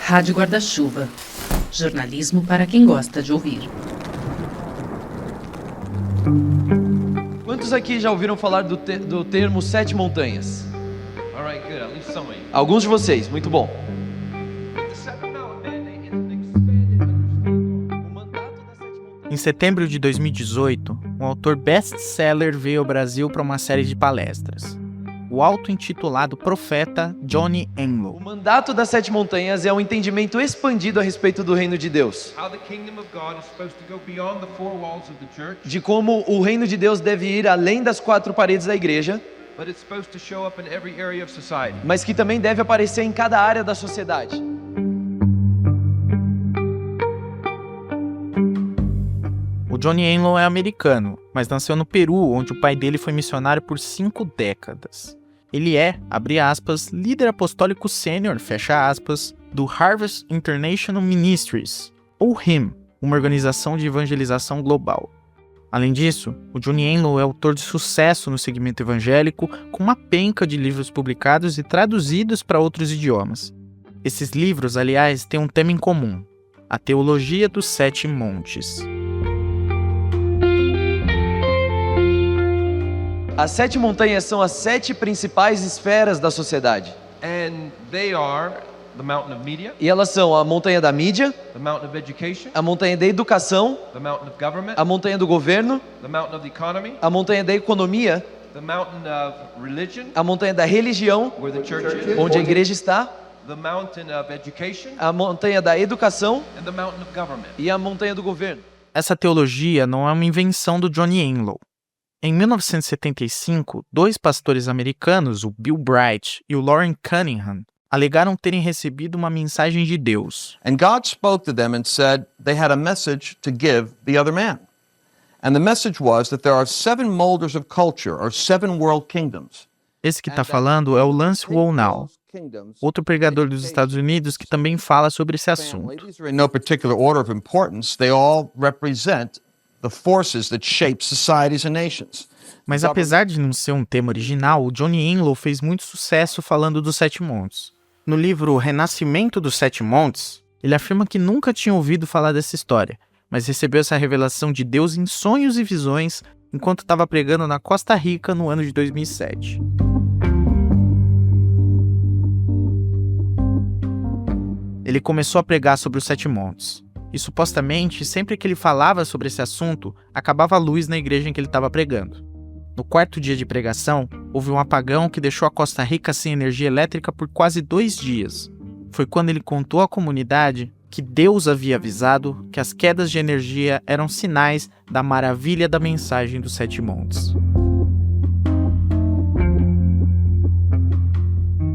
Rádio Guarda-Chuva. Jornalismo para quem gosta de ouvir. Quantos aqui já ouviram falar do termo Sete Montanhas? Alright, good. At least some of you. Alguns de vocês, muito bom. Em setembro de 2018, um autor best-seller veio ao Brasil para uma série de palestras. O auto-intitulado profeta Johnny O Enlow. mandato das Sete Montanhas é um entendimento expandido a respeito do reino de Deus. How the kingdom of God is supposed to go beyond the four walls of the church, De como o reino de Deus deve ir além das quatro paredes da igreja, but it's supposed to show up in every area of society. mas que também deve aparecer em cada área da sociedade. O Johnny Enlow é americano, mas nasceu no Peru, onde o pai dele foi missionário por 5 décadas. Ele é, abre aspas, líder apostólico sênior, fecha aspas, do Harvest International Ministries, ou HIM, uma organização de evangelização global. Além disso, o Johnny Enlow é autor de sucesso no segmento evangélico, com uma penca de livros publicados e traduzidos para outros idiomas. Esses livros, aliás, têm um tema em comum: a teologia dos 7 montes. As Sete Montanhas são as 7 principais esferas da sociedade. And they are the mountain of media, E elas são a montanha da mídia, the mountain of education, a montanha da educação, the mountain of government, a montanha do governo, the mountain of the economy, a montanha da economia, the mountain of religion, a montanha da religião, where the church is, onde a igreja está, the mountain of education, a montanha da educação and the mountain of government. e a montanha do governo. Essa teologia não é uma invenção do Johnny Enlow. Em 1975, 2 pastores americanos, o Bill Bright e o Loren Cunningham, alegaram terem recebido uma mensagem de Deus. And God spoke to them and said they had a message to give the other man. And the message was that there are 7 molders of culture, or 7 world kingdoms. Esse que está falando é o Lance Wallnau, outro pregador dos Estados Unidos que também fala sobre esse assunto. These are in no particular order of importance. They all represent the forces that shape societies and nations. Mas apesar de não ser um tema original, o Johnny Enlow fez muito sucesso falando dos 7 montes. No livro Renascimento dos 7 Montes, ele afirma que nunca tinha ouvido falar dessa história, mas recebeu essa revelação de Deus em sonhos e visões enquanto estava pregando na Costa Rica no ano de 2007. Ele começou a pregar sobre os 7 montes. E supostamente, sempre que ele falava sobre esse assunto, acabava a luz na igreja em que ele estava pregando. No 4º dia de pregação, houve um apagão que deixou a Costa Rica sem energia elétrica por quase 2 dias. Foi quando ele contou à comunidade que Deus havia avisado que as quedas de energia eram sinais da maravilha da mensagem dos 7 montes.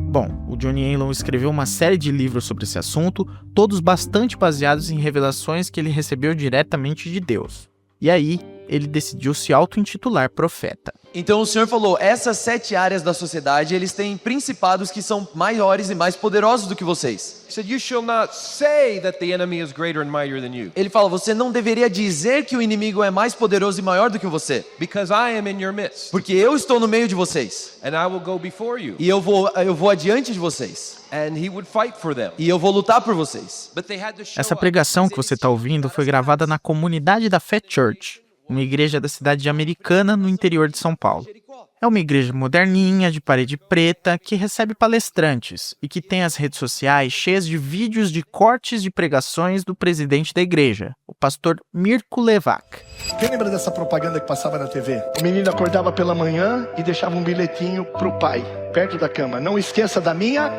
Bom, o Johnny Enlow escreveu uma série de livros sobre esse assunto, todos bastante baseados em revelações que ele recebeu diretamente de Deus. E aí, ele decidiu se auto-intitular profeta. Então o Senhor falou, essas 7 áreas da sociedade, eles têm principados que são maiores e mais poderosos do que vocês. He said, "You shall not say that the enemy is greater and mightier than you, Ele fala, você não deveria dizer que o inimigo é mais poderoso e maior do que você, because I am in your midst, porque eu estou no meio de vocês, and I will go before you." e eu vou adiante de vocês, And he would fight for them. e eu vou lutar por vocês. But they had to show Essa up. pregação que você está ouvindo foi gravada na comunidade da Fé Church, uma igreja da cidade de Americana, no interior de São Paulo. É uma igreja moderninha, de parede preta, que recebe palestrantes e que tem as redes sociais cheias de vídeos de cortes de pregações do presidente da igreja, o pastor Mirko Levac. Quem lembra dessa propaganda que passava na TV? O menino acordava pela manhã e deixava um bilhetinho pro pai, perto da cama. Não esqueça da minha.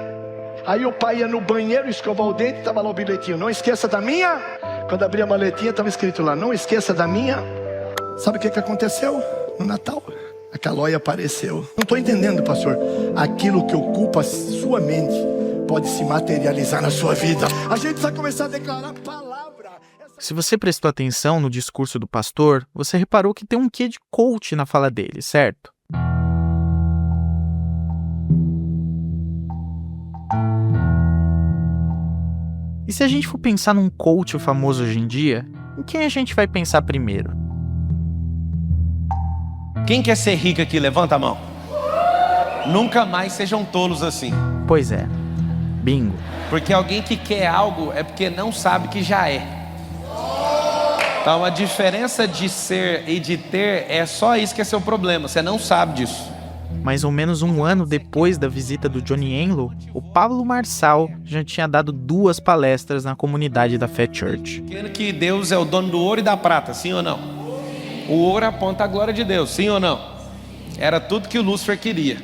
Aí o pai ia no banheiro escovar o dente, tava lá o bilhetinho. Não esqueça da minha. Quando abria a maletinha, tava escrito lá, não esqueça da minha. Sabe o que aconteceu no Natal? A Calói apareceu. Não estou entendendo, pastor. Aquilo que ocupa a sua mente pode se materializar na sua vida. A gente precisa começar a declarar a palavra. Se você prestou atenção no discurso do pastor, você reparou que tem um quê de coach na fala dele, certo? E se a gente for pensar num coach famoso hoje em dia, em quem a gente vai pensar primeiro? Quem quer ser rico aqui? Levanta a mão. Nunca mais sejam tolos assim. Pois é. Bingo. Porque alguém que quer algo é porque não sabe que já é. Então a diferença de ser e de ter é só isso que é seu problema, você não sabe disso. Mais ou menos um ano depois da visita do Johnny Enlow, o Pablo Marçal já tinha dado 2 palestras na comunidade da Fé Church. Querendo que Deus é o dono do ouro e da prata, sim ou não? O ouro aponta a glória de Deus, sim ou não? Era tudo que o Lúcifer queria.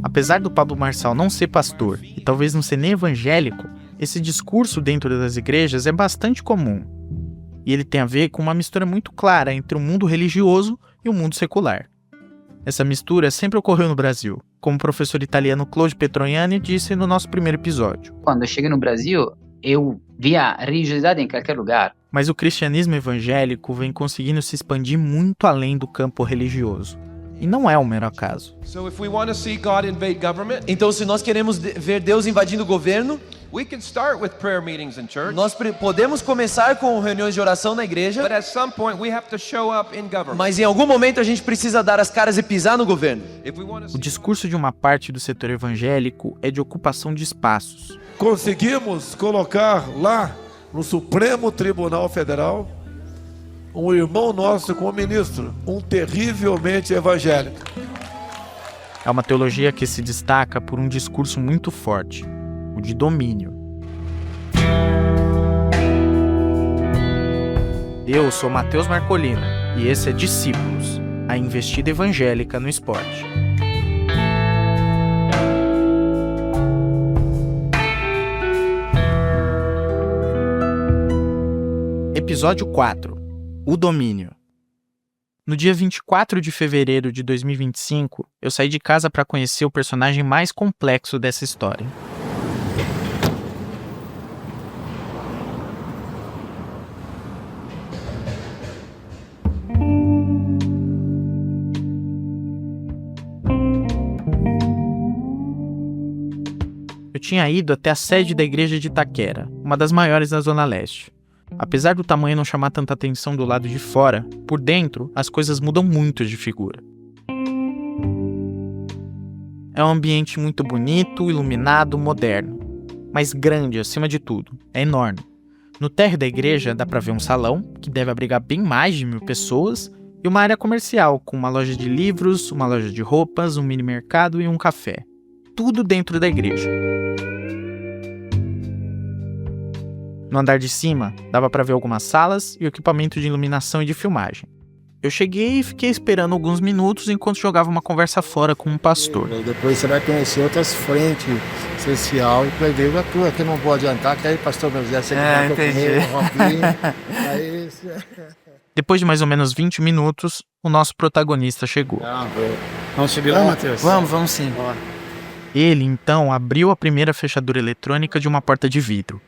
Apesar do Pablo Marçal não ser pastor e talvez não ser nem evangélico, esse discurso dentro das igrejas é bastante comum. E ele tem a ver com uma mistura muito clara entre o mundo religioso e o mundo secular. Essa mistura sempre ocorreu no Brasil, como o professor italiano Claude Petroiani disse no nosso primeiro episódio. Quando eu cheguei no Brasil, eu via religiosidade em qualquer lugar. Mas o cristianismo evangélico vem conseguindo se expandir muito além do campo religioso. E não é um mero acaso. So if we want to see God invade government, Então, se nós queremos ver Deus invadindo o governo, we can start with prayer meetings in church. nós podemos começar com reuniões de oração na But igreja, at some point we have to show up in government. mas em algum momento a gente precisa dar as caras e pisar no governo. If we want to O see discurso de uma parte do setor evangélico é de ocupação de espaços. Conseguimos colocar lá no Supremo Tribunal Federal um irmão nosso como ministro, um terrivelmente evangélico. É uma teologia que se destaca por um discurso muito forte, o de domínio. Eu sou Matheus Marcolino e esse é Discípulos, a investida evangélica no esporte. Episódio 4. O domínio. No dia 24 de fevereiro de 2025, eu saí de casa para conhecer o personagem mais complexo dessa história. Eu tinha ido até a sede da igreja de Itaquera, uma das maiores da Zona Leste. Apesar do tamanho não chamar tanta atenção do lado de fora, por dentro as coisas mudam muito de figura. É um ambiente muito bonito, iluminado, moderno, mas grande acima de tudo, é enorme. No térreo da igreja dá pra ver um salão, que deve abrigar bem mais de 1.000 pessoas, e uma área comercial, com uma loja de livros, uma loja de roupas, um mini mercado e um café. Tudo dentro da igreja. No andar de cima, dava para ver algumas salas e o equipamento de iluminação e de filmagem. Eu cheguei e fiquei esperando alguns minutos enquanto jogava uma conversa fora com um pastor. Depois você vai conhecer outras frentes social e vai ver a tua, que eu não vou adiantar, que aí pastor José sempre Depois de mais ou menos 20 minutos, o nosso protagonista chegou. Vamos subir lá, Matheus? Vamos sim. Ele, então, abriu a primeira fechadura eletrônica de uma porta de vidro.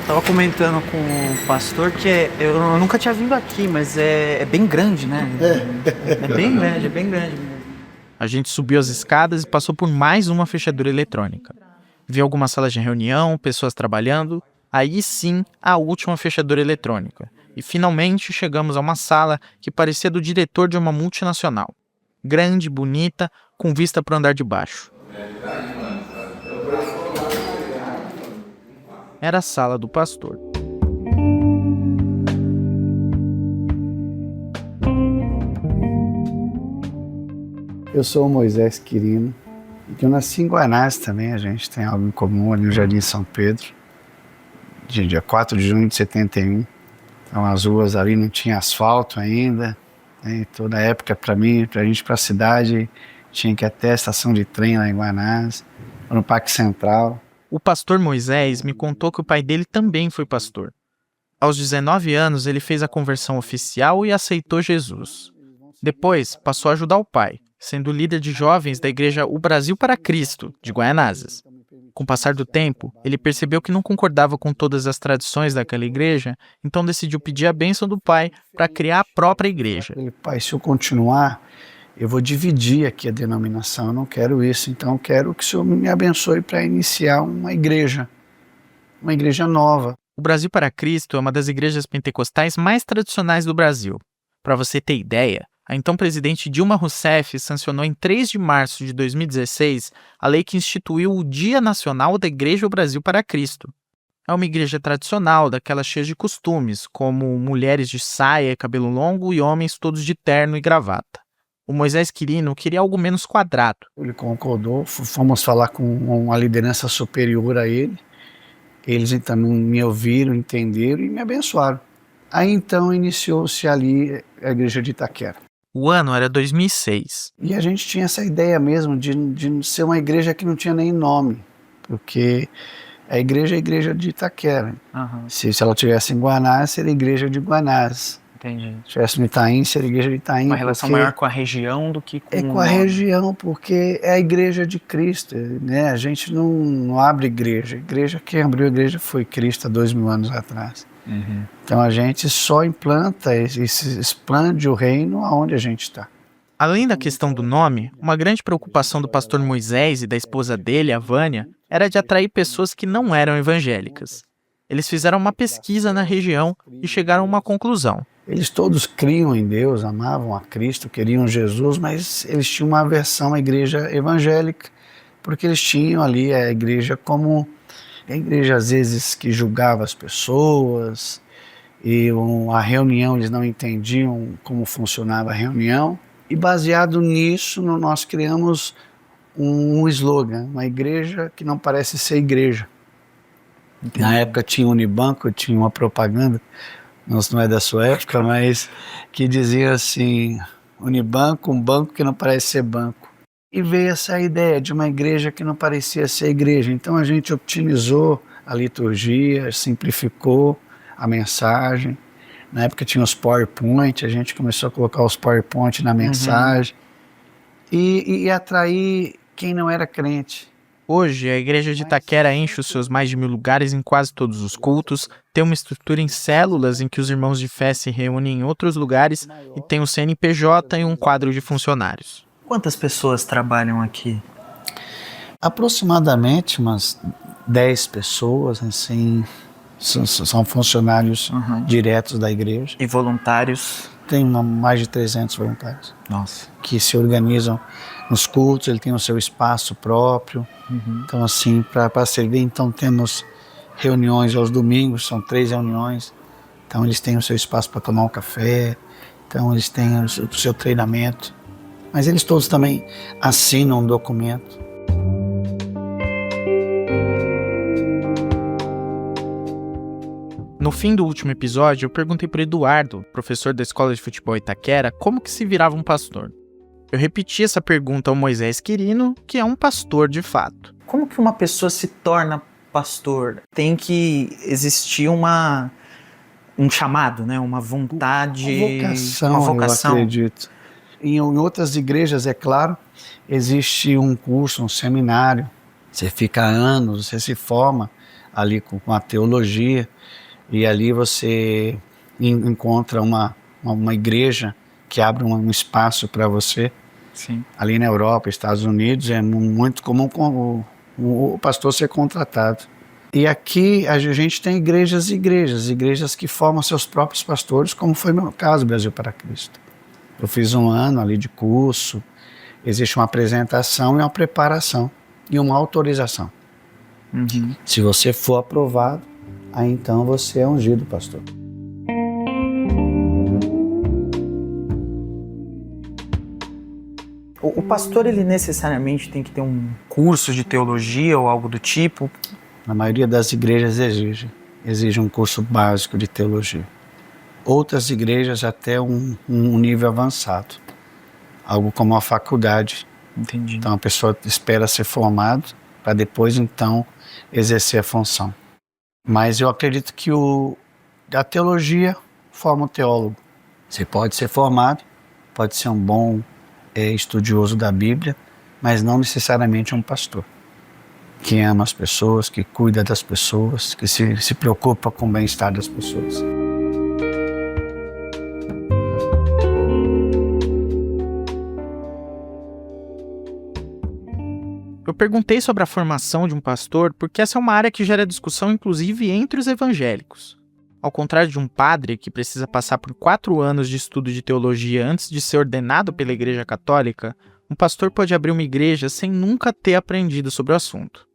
Tava comentando com o pastor que eu nunca tinha vindo aqui, mas é bem grande, né? É bem grande. A gente subiu as escadas e passou por mais uma fechadura eletrônica. Vi algumas salas de reunião, pessoas trabalhando. Aí sim, a última fechadura eletrônica. E finalmente chegamos a uma sala que parecia do diretor de uma multinacional. Grande, bonita, com vista para o andar de baixo. Era a sala do pastor. Eu sou o Moisés Quirino, eu nasci em Guanás também, a gente tem algo em comum ali no Jardim São Pedro, dia 4 de junho de 71. Então as ruas ali não tinha asfalto ainda, né? Toda a época pra gente ir pra cidade, tinha que ir até a estação de trem lá em Guanás, no Parque Central. O pastor Moisés me contou que o pai dele também foi pastor. Aos 19 anos, ele fez a conversão oficial e aceitou Jesus. Depois, passou a ajudar o pai, sendo líder de jovens da igreja O Brasil para Cristo, de Guaianazes. Com o passar do tempo, ele percebeu que não concordava com todas as tradições daquela igreja, então decidiu pedir a bênção do pai para criar a própria igreja. Pai, se eu continuar, eu vou dividir aqui a denominação, eu não quero isso, então eu quero que o Senhor me abençoe para iniciar uma igreja nova. O Brasil para Cristo é uma das igrejas pentecostais mais tradicionais do Brasil. Para você ter ideia, a então presidente Dilma Rousseff sancionou em 3 de março de 2016 a lei que instituiu o Dia Nacional da Igreja do Brasil para Cristo. É uma igreja tradicional, daquelas cheias de costumes, como mulheres de saia e cabelo longo e homens todos de terno e gravata. O Moisés Quirino queria algo menos quadrado. Ele concordou, fomos falar com uma liderança superior a ele. Eles então me ouviram, entenderam e me abençoaram. Aí então iniciou-se ali a igreja de Itaquera. O ano era 2006. E a gente tinha essa ideia mesmo de ser uma igreja que não tinha nem nome, porque a igreja é a igreja de Itaquera. Aham. Se ela tivesse em Guanás, seria a igreja de Guanás. Entendi. Se tivesse no Itaim, seria a igreja de Itaim. Uma relação porque maior com a região do que com é com a região, porque é a igreja de Cristo, né? A gente não abre igreja. Quem abriu a igreja foi Cristo há 2000 anos atrás. Uhum. Então a gente só implanta e se expande o reino aonde a gente está. Além da questão do nome, uma grande preocupação do pastor Moisés e da esposa dele, a Vânia, era de atrair pessoas que não eram evangélicas. Eles fizeram uma pesquisa na região e chegaram a uma conclusão. Eles todos criam em Deus, amavam a Cristo, queriam Jesus, mas eles tinham uma aversão à igreja evangélica, porque eles tinham ali a igreja como a igreja às vezes que julgava as pessoas, e a reunião eles não entendiam como funcionava a reunião. E baseado nisso, nós criamos um slogan, uma igreja que não parece ser igreja. Entendi. Na época tinha o Unibanco, tinha uma propaganda, não é da sua época, mas que dizia assim, Unibanco, um banco que não parece ser banco. E veio essa ideia de uma igreja que não parecia ser igreja. Então a gente optimizou a liturgia, simplificou a mensagem. Na época tinha os PowerPoint, a gente começou a colocar os PowerPoint na mensagem e atrair quem não era crente. Hoje, a igreja de Itaquera enche os seus mais de 1000 lugares em quase todos os cultos, tem uma estrutura em células em que os irmãos de fé se reúnem em outros lugares e tem o CNPJ e um quadro de funcionários. Quantas pessoas trabalham aqui? Aproximadamente umas 10 pessoas, assim, são funcionários diretos da igreja. E voluntários? Tem mais de 300 voluntários. Nossa. Que se organizam nos cultos, ele tem o seu espaço próprio. Então, assim, para servir, então temos reuniões aos domingos, são 3 reuniões. Então, eles têm o seu espaço para tomar um café, então eles têm o seu treinamento. Mas eles todos também assinam um documento. No fim do último episódio, eu perguntei para o Eduardo, professor da Escola de Futebol Itaquera, como que se virava um pastor. Eu repeti essa pergunta ao Moisés Quirino, que é um pastor de fato. Como que uma pessoa se torna pastor? Tem que existir um chamado, né? Uma vontade, uma vocação. Eu acredito. Em outras igrejas, é claro, existe um curso, um seminário. Você fica anos, você se forma ali com a teologia e ali você encontra uma igreja que abre um espaço para você. Sim. Ali na Europa, Estados Unidos, é muito comum o pastor ser contratado. E aqui a gente tem igrejas que formam seus próprios pastores, como foi o meu caso, Brasil para Cristo. Eu fiz um ano ali de curso, existe uma apresentação e uma preparação e uma autorização. Se você for aprovado, aí então você é ungido pastor. O pastor, ele necessariamente tem que ter um curso de teologia ou algo do tipo? Na maioria das igrejas exige um curso básico de teologia. Outras igrejas até um nível avançado, algo como uma faculdade. Entendi. Então a pessoa espera ser formado para depois então exercer a função. Mas eu acredito que a teologia forma o teólogo. Você pode ser formado, pode ser um bom estudioso da Bíblia, mas não necessariamente um pastor. Que ama as pessoas, que cuida das pessoas, que se preocupa com o bem-estar das pessoas. Eu perguntei sobre a formação de um pastor porque essa é uma área que gera discussão inclusive entre os evangélicos. Ao contrário de um padre que precisa passar por 4 anos de estudo de teologia antes de ser ordenado pela Igreja Católica, um pastor pode abrir uma igreja sem nunca ter aprendido sobre o assunto.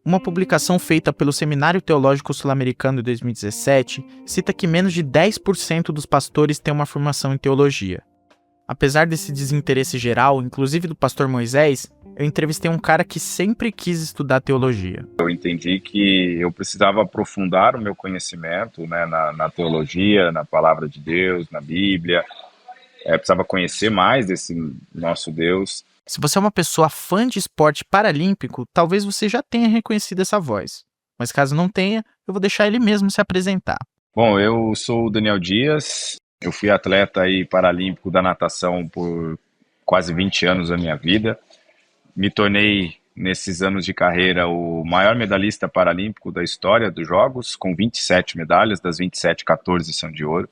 Uma publicação feita pelo Seminário Teológico Sul-Americano em 2017 cita que menos de 10% dos pastores têm uma formação em teologia. Apesar desse desinteresse geral, inclusive do pastor Moisés, eu entrevistei um cara que sempre quis estudar teologia. Eu entendi que eu precisava aprofundar o meu conhecimento, né, na teologia, na palavra de Deus, na Bíblia. Precisava conhecer mais desse nosso Deus. Se você é uma pessoa fã de esporte paralímpico, talvez você já tenha reconhecido essa voz. Mas caso não tenha, eu vou deixar ele mesmo se apresentar. Bom, eu sou o Daniel Dias. Eu fui atleta aí paralímpico da natação por quase 20 anos da minha vida. Me tornei, nesses anos de carreira, o maior medalhista paralímpico da história dos Jogos, com 27 medalhas, das 27, 14 são de ouro.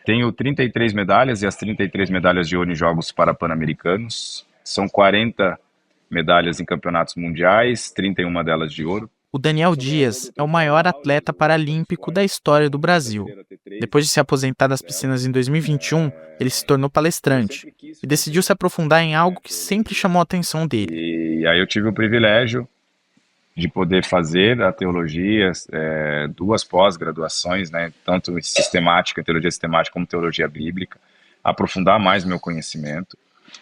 Tenho 33 medalhas e as 33 medalhas de ouro em Jogos Pan-Americanos. São 40 medalhas em campeonatos mundiais, 31 delas de ouro. O Daniel Dias é o maior atleta paralímpico da história do Brasil. Depois de se aposentar das piscinas em 2021, ele se tornou palestrante e decidiu se aprofundar em algo que sempre chamou a atenção dele. E aí eu tive o privilégio de poder fazer a teologia, 2 pós-graduações, né, tanto em sistemática, teologia sistemática, como teologia bíblica, aprofundar mais meu conhecimento.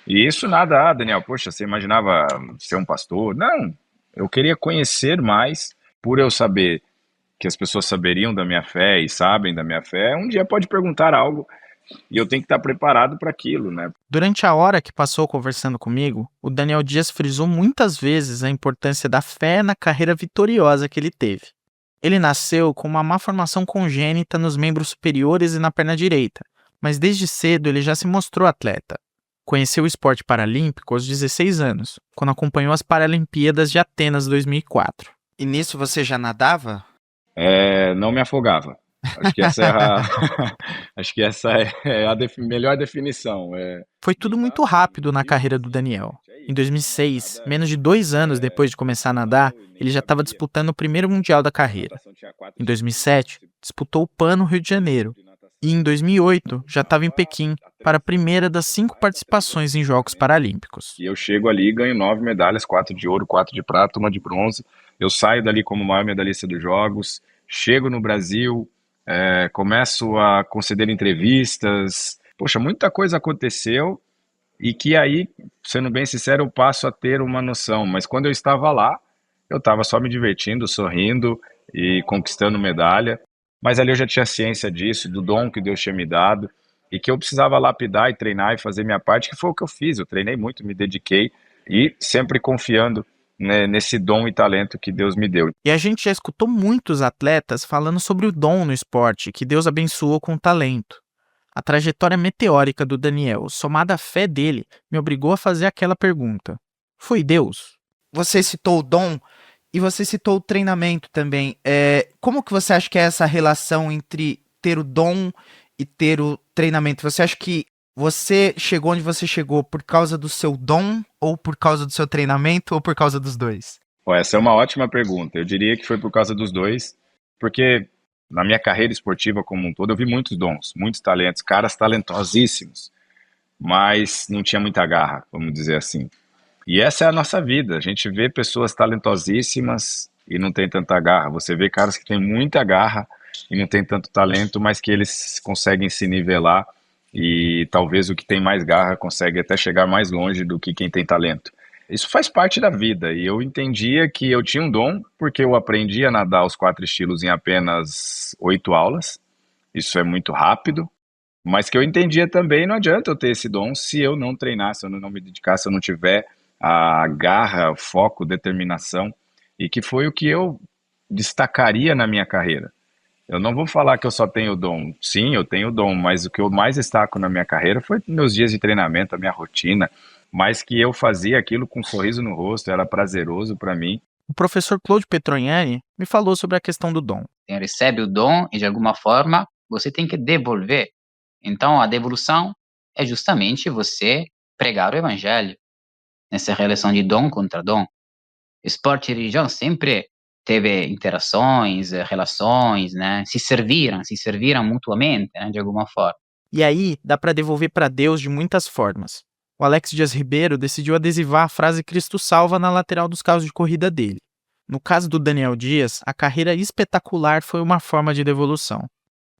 E isso nada, Daniel, poxa, você imaginava ser um pastor? Não, eu queria conhecer mais, por eu saber que as pessoas saberiam da minha fé e sabem da minha fé, um dia pode perguntar algo e eu tenho que estar preparado para aquilo, né? Durante a hora que passou conversando comigo, o Daniel Dias frisou muitas vezes a importância da fé na carreira vitoriosa que ele teve. Ele nasceu com uma má formação congênita nos membros superiores e na perna direita, mas desde cedo ele já se mostrou atleta. Conheceu o esporte paralímpico aos 16 anos, quando acompanhou as Paralimpíadas de Atenas 2004. E nisso você já nadava? Não me afogava. Acho que essa é a melhor definição. Foi tudo muito rápido na carreira do Daniel. Em 2006, menos de 2 anos depois de começar a nadar, ele já estava disputando o primeiro Mundial da carreira. Em 2007, disputou o PAN no Rio de Janeiro. E em 2008, já estava em Pequim, para a primeira das 5 participações em Jogos Paralímpicos. E eu chego ali e ganho 9 medalhas, 4 de ouro, 4 de prata, 1 de bronze. Eu saio dali como o maior medalhista dos Jogos, chego no Brasil, começo a conceder entrevistas. Poxa, muita coisa aconteceu e que aí, sendo bem sincero, eu passo a ter uma noção. Mas quando eu estava lá, eu estava só me divertindo, sorrindo e conquistando medalha. Mas ali eu já tinha ciência disso, do dom que Deus tinha me dado e que eu precisava lapidar e treinar e fazer minha parte, que foi o que eu fiz. Eu treinei muito, me dediquei e sempre confiando, né, nesse dom e talento que Deus me deu. E a gente já escutou muitos atletas falando sobre o dom no esporte, que Deus abençoou com talento. A trajetória meteórica do Daniel, somada à fé dele, me obrigou a fazer aquela pergunta. Foi Deus? Você citou o dom e você citou o treinamento também. Como que você acha que é essa relação entre ter o dom e ter o treinamento? Você acha que você chegou onde você chegou por causa do seu dom ou por causa do seu treinamento ou por causa dos dois? Essa é uma ótima pergunta. Eu diria que foi por causa dos dois, porque na minha carreira esportiva como um todo eu vi muitos dons, muitos talentos, caras talentosíssimos, mas não tinha muita garra, vamos dizer assim. E essa é a nossa vida, a gente vê pessoas talentosíssimas e não tem tanta garra. Você vê caras que têm muita garra e não tem tanto talento, mas que eles conseguem se nivelar e talvez o que tem mais garra consegue até chegar mais longe do que quem tem talento. Isso faz parte da vida e eu entendia que eu tinha um dom porque eu aprendi a nadar os 4 estilos em apenas 8 aulas. Isso é muito rápido, mas que eu entendia também, não adianta eu ter esse dom se eu não treinar, se eu não me dedicar, se eu não tiver a garra, foco, determinação, e que foi o que eu destacaria na minha carreira. Eu não vou falar que eu só tenho dom. Sim, eu tenho dom, mas o que eu mais destaco na minha carreira foi meus dias de treinamento, a minha rotina, mas que eu fazia aquilo com um sorriso no rosto, era prazeroso para mim. O professor Claudio Petroniani me falou sobre a questão do dom. Você recebe o dom e de alguma forma você tem que devolver. Então a devolução é justamente você pregar o evangelho. Nessa relação de dom contra dom. Esporte e religião sempre teve interações, relações, né? Se serviram mutuamente, né? De alguma forma. E aí, dá para devolver para Deus de muitas formas. O Alex Dias Ribeiro decidiu adesivar a frase Cristo salva na lateral dos carros de corrida dele. No caso do Daniel Dias, a carreira espetacular foi uma forma de devolução.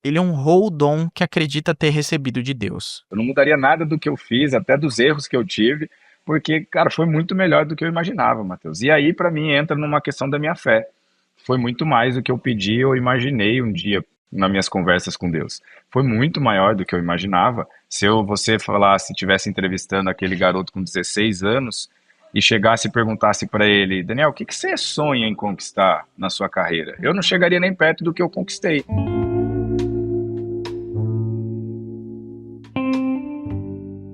Ele honrou o dom que acredita ter recebido de Deus. Eu não mudaria nada do que eu fiz, até dos erros que eu tive, porque, cara, foi muito melhor do que eu imaginava, Matheus. E aí, para mim, entra numa questão da minha fé. Foi muito mais do que eu pedi ou imaginei um dia nas minhas conversas com Deus. Foi muito maior do que eu imaginava. Se você falasse, estivesse entrevistando aquele garoto com 16 anos e chegasse e perguntasse para ele, Daniel, o que você sonha em conquistar na sua carreira? Eu não chegaria nem perto do que eu conquistei.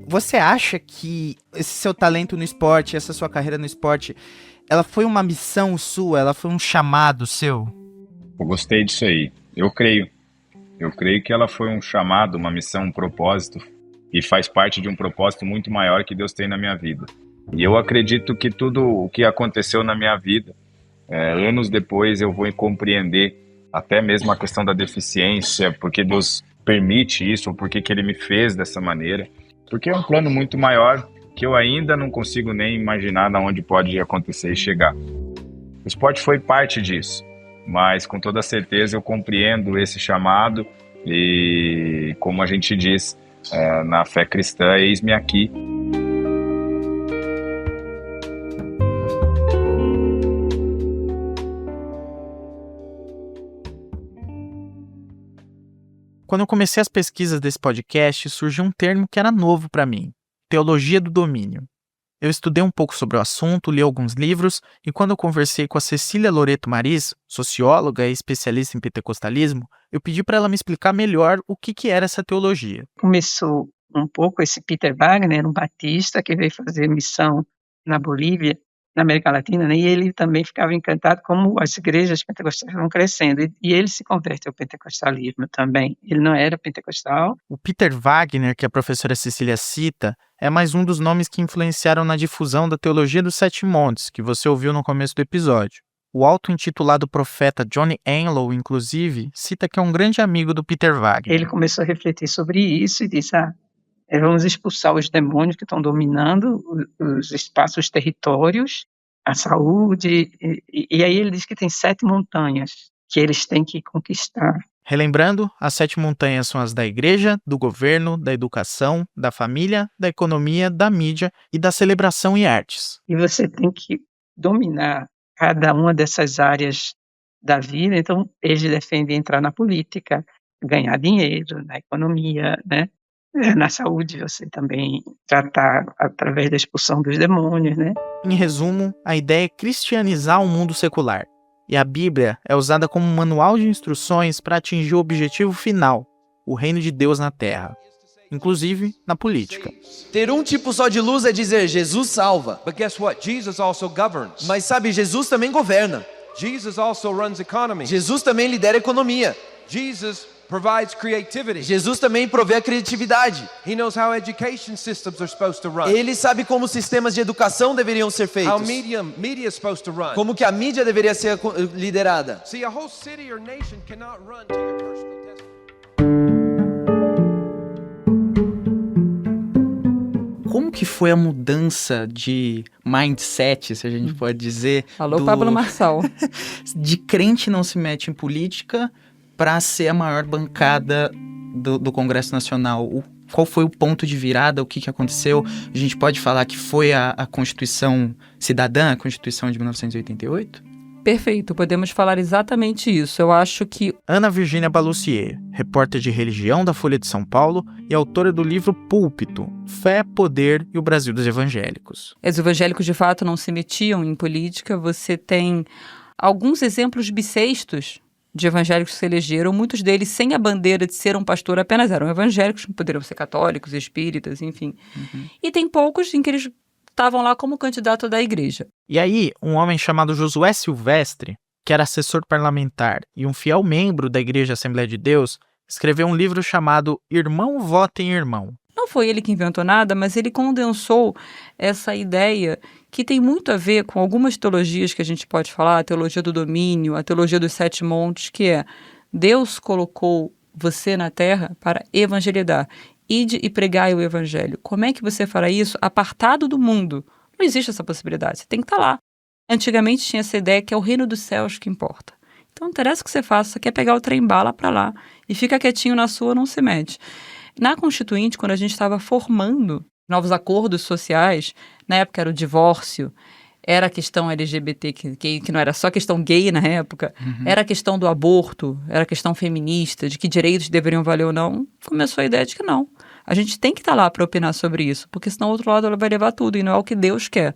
Você acha que esse seu talento no esporte, essa sua carreira no esporte, ela foi uma missão sua? Ela foi um chamado seu? Eu gostei disso aí. Eu creio que ela foi um chamado, uma missão, um propósito, e faz parte de um propósito muito maior que Deus tem na minha vida. E eu acredito que tudo o que aconteceu na minha vida, anos depois eu vou compreender até mesmo a questão da deficiência, porque Deus permite isso, ou porque que Ele me fez dessa maneira. Porque é um plano muito maior que eu ainda não consigo nem imaginar de onde pode acontecer e chegar. O esporte foi parte disso, mas com toda certeza eu compreendo esse chamado e, como a gente diz na fé cristã, eis-me aqui. Quando eu comecei as pesquisas desse podcast, surgiu um termo que era novo para mim: teologia do domínio. Eu estudei um pouco sobre o assunto, li alguns livros, e quando eu conversei com a Cecília Loreto Maris, socióloga e especialista em pentecostalismo, eu pedi para ela me explicar melhor o que era essa teologia. Começou um pouco esse Peter Wagner, um batista que veio fazer missão na Bolívia, na América Latina, né? E ele também ficava encantado como as igrejas pentecostais vão crescendo, e ele se converte ao pentecostalismo também. Ele não era pentecostal. O Peter Wagner, que a professora Cecília cita, é mais um dos nomes que influenciaram na difusão da teologia dos Sete Montes, que você ouviu no começo do episódio. O auto-intitulado profeta Johnny Enlow, inclusive, cita que é um grande amigo do Peter Wagner. Ele começou a refletir sobre isso e disse, vamos expulsar os demônios que estão dominando os espaços, os territórios, a saúde. E aí ele diz que tem 7 montanhas que eles têm que conquistar. Relembrando, as 7 montanhas são as da igreja, do governo, da educação, da família, da economia, da mídia e da celebração e artes. E você tem que dominar cada uma dessas áreas da vida. Então, eles defendem entrar na política, ganhar dinheiro, na economia, né? Na saúde, você também tratar através da expulsão dos demônios, né? Em resumo, a ideia é cristianizar o mundo secular. E a Bíblia é usada como um manual de instruções para atingir o objetivo final, o reino de Deus na Terra, inclusive na política. Ter um tipo só de luz é dizer Jesus salva. But guess what? Jesus also governs. Mas sabe, Jesus também governa. Jesus also runs economy. Jesus também lidera a economia. Jesus provides creativity. Jesus também provê a criatividade. He knows how education systems are supposed to run. Ele sabe como os sistemas de educação deveriam ser feitos. How media is supposed to run. Como que a mídia deveria ser liderada. See, a whole city or nation cannot run to your personal destiny. Como que foi a mudança de mindset, se a gente pode dizer? Alô, Pablo Marçal. De crente não se mete em política para ser a maior bancada do Congresso Nacional. Qual foi o ponto de virada? O que aconteceu? A gente pode falar que foi a Constituição Cidadã, a Constituição de 1988? Perfeito, podemos falar exatamente isso. Eu acho que... Ana Virgínia Balussier, repórter de religião da Folha de São Paulo e autora do livro Púlpito, Fé, Poder e o Brasil dos Evangélicos. Os evangélicos, de fato, não se metiam em política. Você tem alguns exemplos bissextos de evangélicos que se elegeram, muitos deles sem a bandeira de ser um pastor, apenas eram evangélicos, poderiam ser católicos, espíritas, enfim. E tem poucos em que eles estavam lá como candidato da igreja. E aí, um homem chamado Josué Silvestre, que era assessor parlamentar e um fiel membro da Igreja Assembleia de Deus, escreveu um livro chamado Irmão Vota em Irmão. Não foi ele que inventou nada, mas ele condensou essa ideia que tem muito a ver com algumas teologias que a gente pode falar, a teologia do domínio, a teologia dos 7 montes, que é Deus colocou você na terra para evangelizar. Ide e pregai o evangelho. Como é que você fará isso apartado do mundo? Não existe essa possibilidade, você tem que estar lá. Antigamente tinha essa ideia que é o reino dos céus que importa. Então não interessa o que você faça, você quer pegar o trem-bala para lá e fica quietinho na sua, não se mete. Na Constituinte, quando a gente estava formando novos acordos sociais, na época era o divórcio, era a questão LGBT, que não era só questão gay na época, era a questão do aborto, era a questão feminista, de que direitos deveriam valer ou não, começou a ideia de que não. A gente tem que estar lá para opinar sobre isso, porque senão o outro lado ela vai levar tudo, e não é o que Deus quer,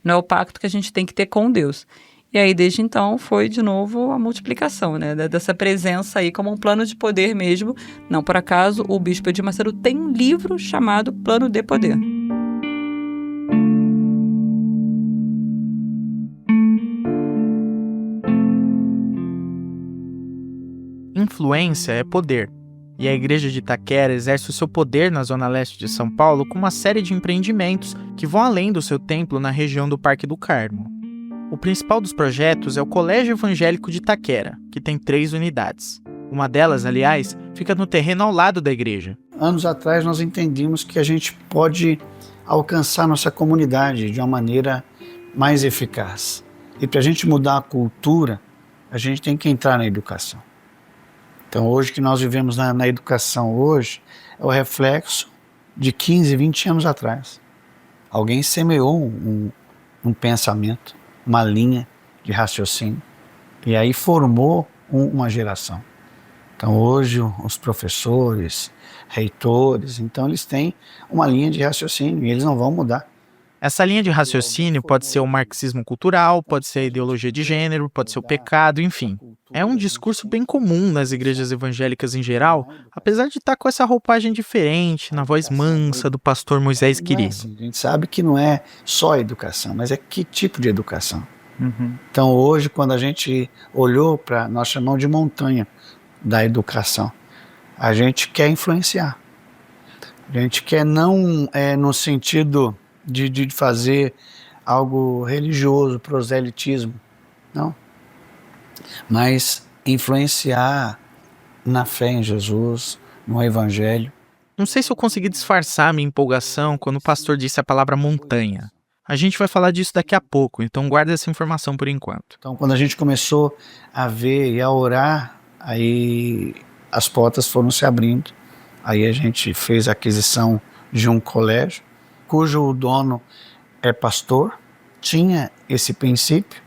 não é o pacto que a gente tem que ter com Deus. E aí, desde então, foi de novo a multiplicação, né? Dessa presença aí como um plano de poder mesmo. Não por acaso, o Bispo Edir Macedo tem um livro chamado Plano de Poder. Influência é poder, e a Igreja de Itaquera exerce o seu poder na zona leste de São Paulo com uma série de empreendimentos que vão além do seu templo na região do Parque do Carmo. O principal dos projetos é o Colégio Evangélico de Itaquera, que tem 3 unidades. Uma delas, aliás, fica no terreno ao lado da igreja. Anos atrás nós entendimos que a gente pode alcançar nossa comunidade de uma maneira mais eficaz. E para a gente mudar a cultura, a gente tem que entrar na educação. Então hoje que nós vivemos na educação hoje, é o reflexo de 15, 20 anos atrás. Alguém semeou um pensamento, uma linha de raciocínio, e aí formou uma geração. Então hoje os professores, reitores, então eles têm uma linha de raciocínio e eles não vão mudar. Essa linha de raciocínio pode ser o marxismo cultural, pode ser a ideologia de gênero, pode ser o pecado, enfim. É um discurso bem comum nas igrejas evangélicas em geral, apesar de estar com essa roupagem diferente, na voz mansa do pastor Moisés Quirino. A gente sabe que não é só educação, mas é que tipo de educação. Então hoje, quando a gente olhou para, nós chamamos de montanha da educação, a gente quer influenciar. A gente quer não no sentido de fazer algo religioso, proselitismo, não. Mas influenciar na fé em Jesus, no Evangelho. Não sei se eu consegui disfarçar a minha empolgação quando o pastor disse a palavra montanha. A gente vai falar disso daqui a pouco, então guarda essa informação por enquanto. Então, quando a gente começou a ver e a orar, aí as portas foram se abrindo. Aí a gente fez a aquisição de um colégio, cujo dono é pastor, tinha esse princípio,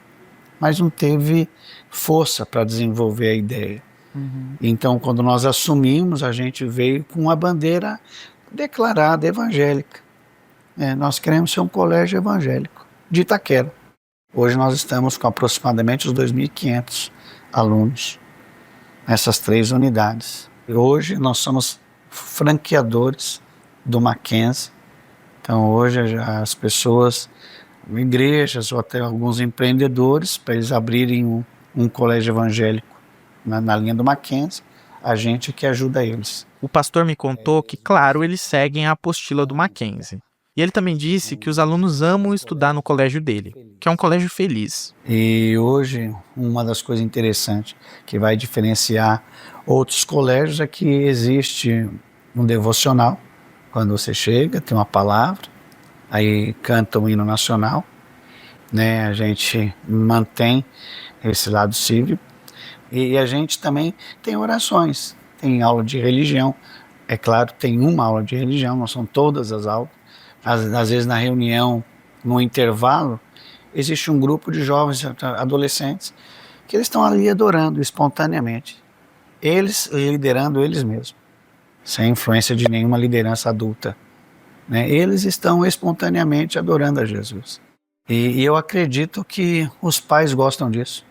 mas não teve força para desenvolver a ideia. Então, quando nós assumimos, a gente veio com uma bandeira declarada evangélica. Nós queremos ser um colégio evangélico de Itaquera. Hoje nós estamos com aproximadamente os 2.500 alunos nessas 3 unidades. Hoje nós somos franqueadores do Mackenzie. Então hoje as pessoas, igrejas ou até alguns empreendedores, para eles abrirem um colégio evangélico na linha do Mackenzie, a gente que ajuda eles. O pastor me contou que, claro, eles seguem a apostila do Mackenzie. E ele também disse que os alunos amam estudar no colégio dele, que é um colégio feliz. E hoje, uma das coisas interessantes que vai diferenciar outros colégios é que existe um devocional. Quando você chega, tem uma palavra, aí canta o hino nacional, né? A gente mantém esse lado cívico e a gente também tem orações, tem aula de religião. É claro, tem uma aula de religião, não são todas as aulas. Às vezes na reunião, no intervalo, existe um grupo de jovens, adolescentes, que eles estão ali adorando espontaneamente. Eles liderando eles mesmos, sem influência de nenhuma liderança adulta. Né? Eles estão espontaneamente adorando a Jesus. E eu acredito que os pais gostam disso.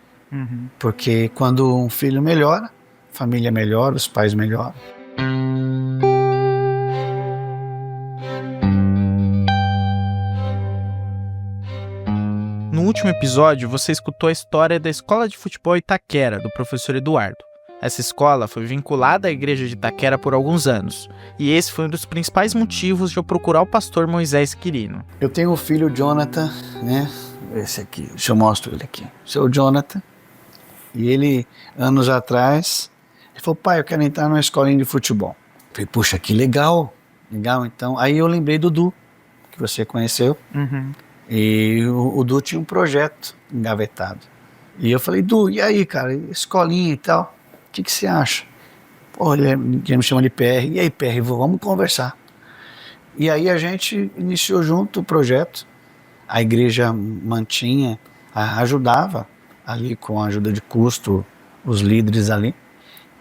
Porque quando um filho melhora, a família melhora, os pais melhoram. No último episódio, você escutou a história da Escola de Futebol Itaquera, do professor Eduardo. Essa escola foi vinculada à igreja de Itaquera por alguns anos, e esse foi um dos principais motivos de eu procurar o pastor Moisés Quirino. Eu tenho um filho, Jonathan, né? Esse aqui, deixa eu mostrar ele aqui. Seu Jonathan. E ele, anos atrás, ele falou, pai, eu quero entrar numa escolinha de futebol. Eu falei, puxa, que legal. Legal, então. Aí eu lembrei do Du, que você conheceu. E o Du tinha um projeto engavetado. E eu falei, Du, e aí, cara, escolinha e tal, o que você acha? Pô, ele me chama de PR. E aí, PR, vamos conversar. E aí a gente iniciou junto o projeto. A igreja mantinha, ajudava ali com a ajuda de custo os líderes ali.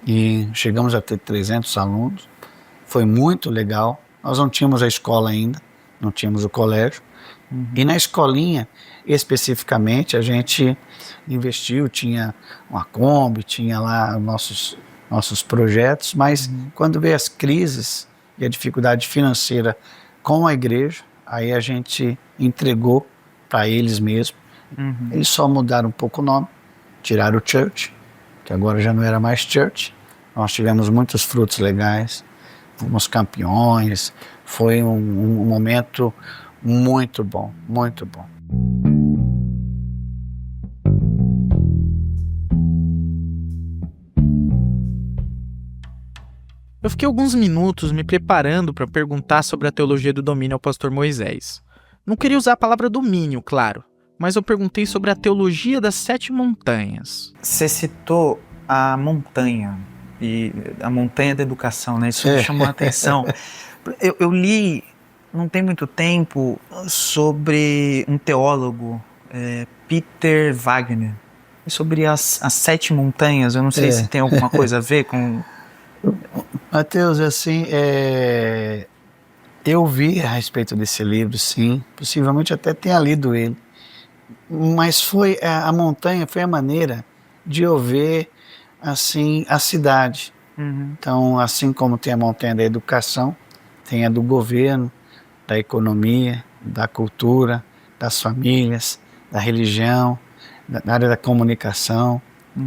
E chegamos a ter 300 alunos. Foi muito legal. Nós não tínhamos a escola ainda, não tínhamos o colégio. E na escolinha, especificamente, a gente investiu, tinha uma Kombi, tinha lá nossos projetos, mas quando veio as crises e a dificuldade financeira com a igreja, aí a gente entregou para eles mesmo. Eles só mudaram um pouco o nome, tiraram o church, que agora já não era mais church. Nós tivemos muitos frutos legais, fomos campeões, foi um momento muito bom, muito bom. Eu fiquei alguns minutos me preparando para perguntar sobre a teologia do domínio ao pastor Moisés. Não queria usar a palavra domínio, claro, mas eu perguntei sobre a teologia das 7 montanhas. Você citou a montanha, e a montanha da educação, né? Isso me chamou a atenção. Eu li, não tem muito tempo, sobre um teólogo, Peter Wagner, sobre as 7 montanhas. Eu não sei se tem alguma coisa a ver com... Mateus, assim, eu vi a respeito desse livro, sim, possivelmente até tenha lido ele, mas a montanha foi a maneira de eu ver, assim, a cidade. Então, assim como tem a montanha da educação, tem a do governo, da economia, da cultura, das famílias, da religião, da área da comunicação,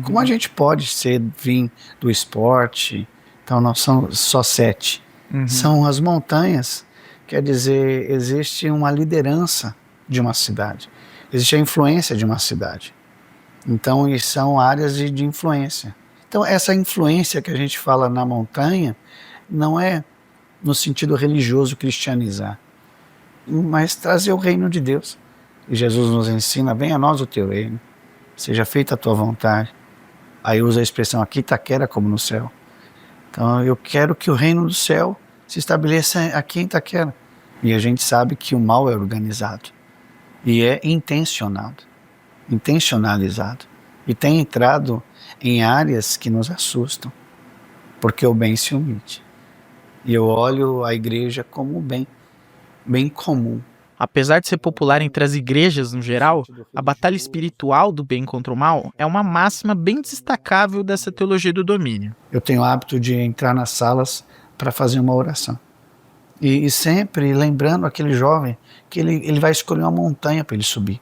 como a gente pode vir do esporte. Então não são só 7, são as montanhas, quer dizer, existe uma liderança de uma cidade, existe a influência de uma cidade, então e são áreas de influência. Então essa influência que a gente fala na montanha não é no sentido religioso cristianizar, mas trazer o reino de Deus. E Jesus nos ensina, venha a nós o teu reino, seja feita a tua vontade. Aí usa a expressão aqui, Itaquera como no céu. Então eu quero que o reino do céu se estabeleça aqui em Itaquera. E a gente sabe que o mal é organizado. E é intencionalizado. E tem entrado em áreas que nos assustam. Porque o bem se omite. E eu olho a igreja como bem comum. Apesar de ser popular entre as igrejas no geral, a batalha espiritual do bem contra o mal é uma máxima bem destacável dessa teologia do domínio. Eu tenho o hábito de entrar nas salas para fazer uma oração. E sempre lembrando aquele jovem que ele vai escolher uma montanha para ele subir.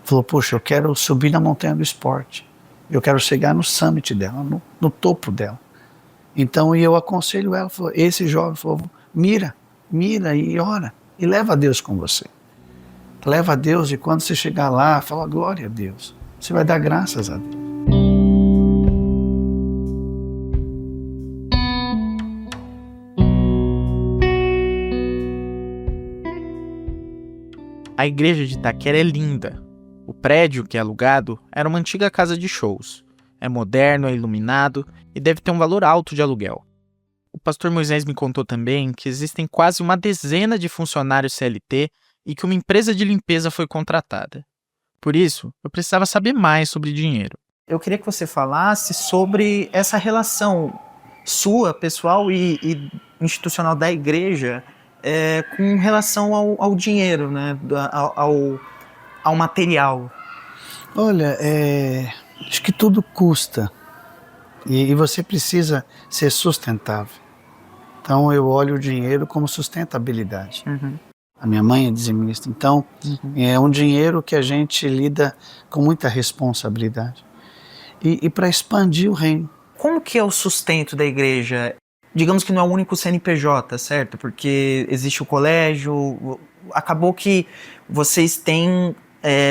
Falou, poxa, eu quero subir na montanha do esporte. Eu quero chegar no summit dela, no topo dela. Então eu aconselho ela, esse jovem falou, mira e ora. E leva a Deus com você. Leva a Deus e quando você chegar lá, fala glória a Deus. Você vai dar graças a Deus. A igreja de Itaquera é linda. O prédio que é alugado era uma antiga casa de shows. É moderno, é iluminado e deve ter um valor alto de aluguel. O pastor Moisés me contou também que existem quase uma dezena de funcionários CLT e que uma empresa de limpeza foi contratada. Por isso, eu precisava saber mais sobre dinheiro. Eu queria que você falasse sobre essa relação sua, pessoal e institucional da igreja com relação ao dinheiro, né? ao material. Olha, acho que tudo custa e você precisa ser sustentável. Então eu olho o dinheiro como sustentabilidade. A minha mãe é dizimista, então é um dinheiro que a gente lida com muita responsabilidade. E para expandir o reino. como que é o sustento da igreja? Digamos que não é o único CNPJ, certo? Porque existe o colégio, acabou que vocês têm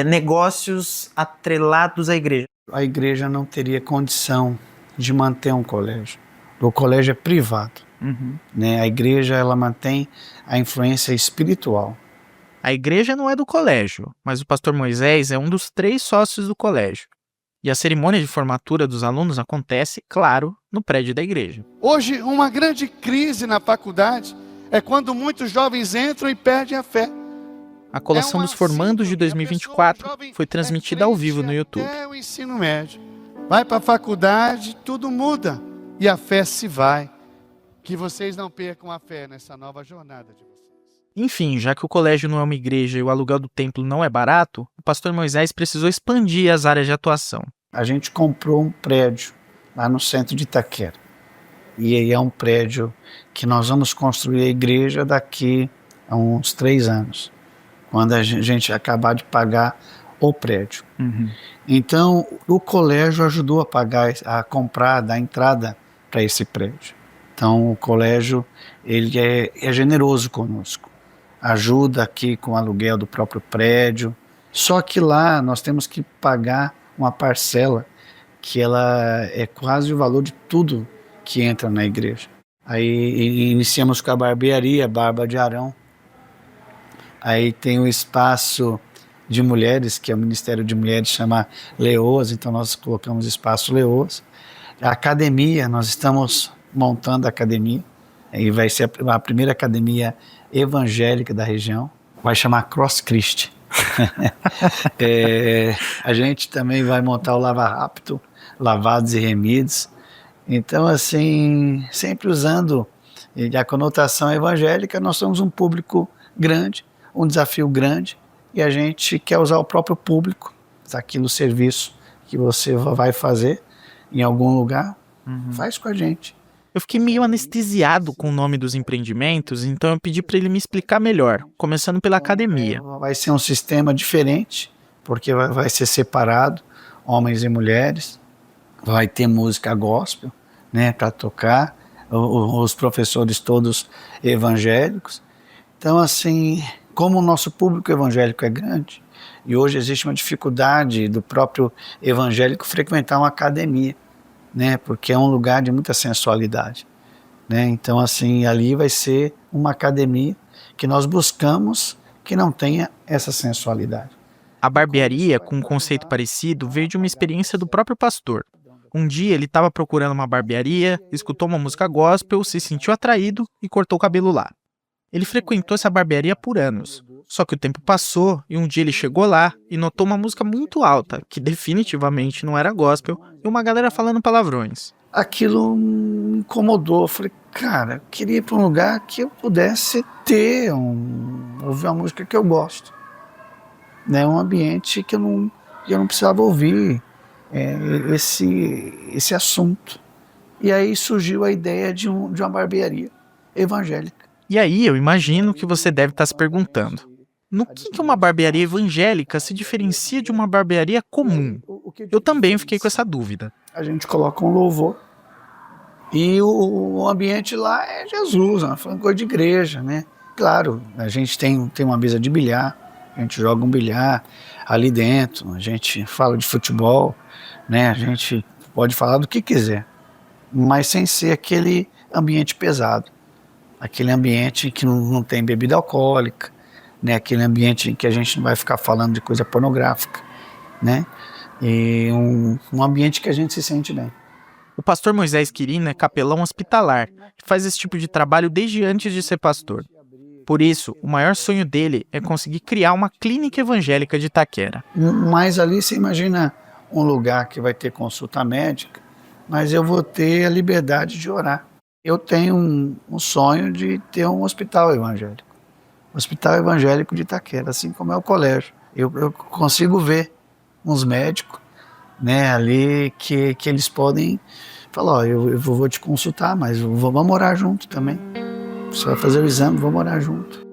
negócios atrelados à igreja. A igreja não teria condição de manter um colégio. O colégio é privado. Né? A igreja ela mantém a influência espiritual. A igreja não é do colégio, mas o pastor Moisés é um dos 3 sócios do colégio. E a cerimônia de formatura dos alunos acontece, claro, no prédio da igreja. Hoje, uma grande crise na faculdade é quando muitos jovens entram e perdem a fé. A colação dos formandos de 2024 foi transmitida ao vivo no YouTube. É o ensino médio. Vai para a faculdade, tudo muda e a fé se vai. Que vocês não percam a fé nessa nova jornada de vocês. Enfim, já que o colégio não é uma igreja e o aluguel do templo não é barato, o pastor Moisés precisou expandir as áreas de atuação. A gente comprou um prédio lá no centro de Itaquera. E aí é um prédio que nós vamos construir a igreja daqui a uns 3 anos, quando a gente acabar de pagar o prédio. Então, o colégio ajudou a pagar, a comprar, dar entrada para esse prédio. Então, o colégio ele é generoso conosco. Ajuda aqui com o aluguel do próprio prédio. Só que lá nós temos que pagar uma parcela que ela é quase o valor de tudo que entra na igreja. Aí iniciamos com a barbearia, Barba de Arão. Aí tem o espaço de mulheres, que é o Ministério de Mulheres, chama Leoas, então nós colocamos espaço Leoas. A academia, nós estamos montando a academia, e vai ser a primeira academia evangélica da região, vai chamar Cross Christi. A gente também vai montar o Lava Rápido, Lavados e Remidos. Então, assim, sempre usando a conotação evangélica, nós somos um público grande, um desafio grande, e a gente quer usar o próprio público, aquilo serviço que você vai fazer em algum lugar, faz com a gente. Eu fiquei meio anestesiado com o nome dos empreendimentos, então eu pedi para ele me explicar melhor, começando pela academia. Vai ser um sistema diferente, porque vai ser separado, homens e mulheres, vai ter música gospel, né, para tocar, os professores todos evangélicos. Então, assim, como o nosso público evangélico é grande, e hoje existe uma dificuldade do próprio evangélico frequentar uma academia, né, porque é um lugar de muita sensualidade, né? Então, assim, ali vai ser uma academia que nós buscamos que não tenha essa sensualidade. A barbearia, com um conceito parecido, veio de uma experiência do próprio pastor. Um dia ele estava procurando uma barbearia, escutou uma música gospel, se sentiu atraído e cortou o cabelo lá. Ele frequentou essa barbearia por anos. Só que o tempo passou e um dia ele chegou lá e notou uma música muito alta, que definitivamente não era gospel, e uma galera falando palavrões. Aquilo me incomodou. Eu falei, cara, eu queria ir para um lugar que eu pudesse ouvir uma música que eu gosto. Né? Um ambiente que eu não precisava ouvir esse assunto. E aí surgiu a ideia de uma barbearia evangélica. E aí eu imagino que você deve estar se perguntando: no que uma barbearia evangélica se diferencia de uma barbearia comum? Eu também fiquei com essa dúvida. A gente coloca um louvor e o ambiente lá é Jesus, é uma coisa de igreja, né? Claro, a gente tem uma mesa de bilhar, a gente joga um bilhar ali dentro, a gente fala de futebol, né? A gente pode falar do que quiser, mas sem ser aquele ambiente pesado, aquele ambiente que não tem bebida alcoólica, né? Aquele ambiente em que a gente não vai ficar falando de coisa pornográfica, né? E um ambiente que a gente se sente bem. O pastor Moisés Quirino é capelão hospitalar e faz esse tipo de trabalho desde antes de ser pastor. Por isso, o maior sonho dele é conseguir criar uma clínica evangélica de Itaquera. Mas ali você imagina um lugar que vai ter consulta médica, mas eu vou ter a liberdade de orar. Eu tenho um sonho de ter um hospital evangélico. Hospital Evangélico de Itaquera, assim como é o colégio. Eu consigo ver uns médicos, né, ali que eles podem falar, ó, eu vou te consultar, mas vamos orar junto também. Você vai fazer o exame, vamos orar junto.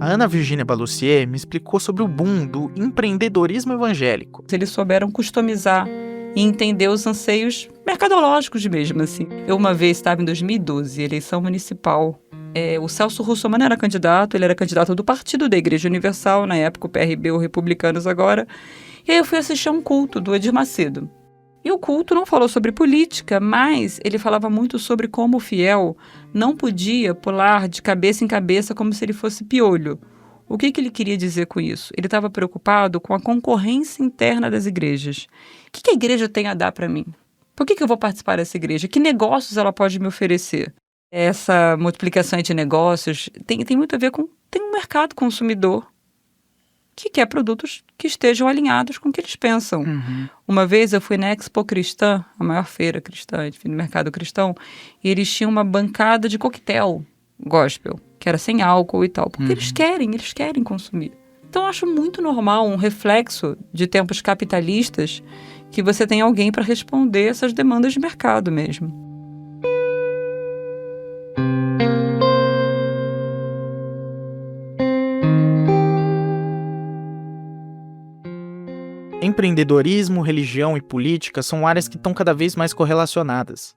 Há Ana Virgínia Balussier me explicou sobre o boom do empreendedorismo evangélico. Eles souberam customizar e entender os anseios mercadológicos mesmo, assim. Eu uma vez estava em 2012, eleição municipal. O Celso Russomano era candidato, ele era candidato do Partido da Igreja Universal, na época o PRB, o Republicanos agora. E aí eu fui assistir a um culto do Edir Macedo. E o culto não falou sobre política, mas ele falava muito sobre como o fiel não podia pular de cabeça em cabeça como se ele fosse piolho. O que ele queria dizer com isso? Ele estava preocupado com a concorrência interna das igrejas. O que a igreja tem a dar para mim? Por que eu vou participar dessa igreja? Que negócios ela pode me oferecer? Essa multiplicação de negócios tem muito a ver com... Tem um mercado consumidor que quer produtos que estejam alinhados com o que eles pensam. Uhum. Uma vez eu fui na Expo Cristã, a maior feira cristã, enfim, no mercado cristão, e eles tinham uma bancada de coquetel gospel, que era sem álcool e tal, porque eles querem consumir. Então eu acho muito normal, um reflexo de tempos capitalistas, que você tem alguém para responder essas demandas de mercado mesmo. Empreendedorismo, religião e política são áreas que estão cada vez mais correlacionadas.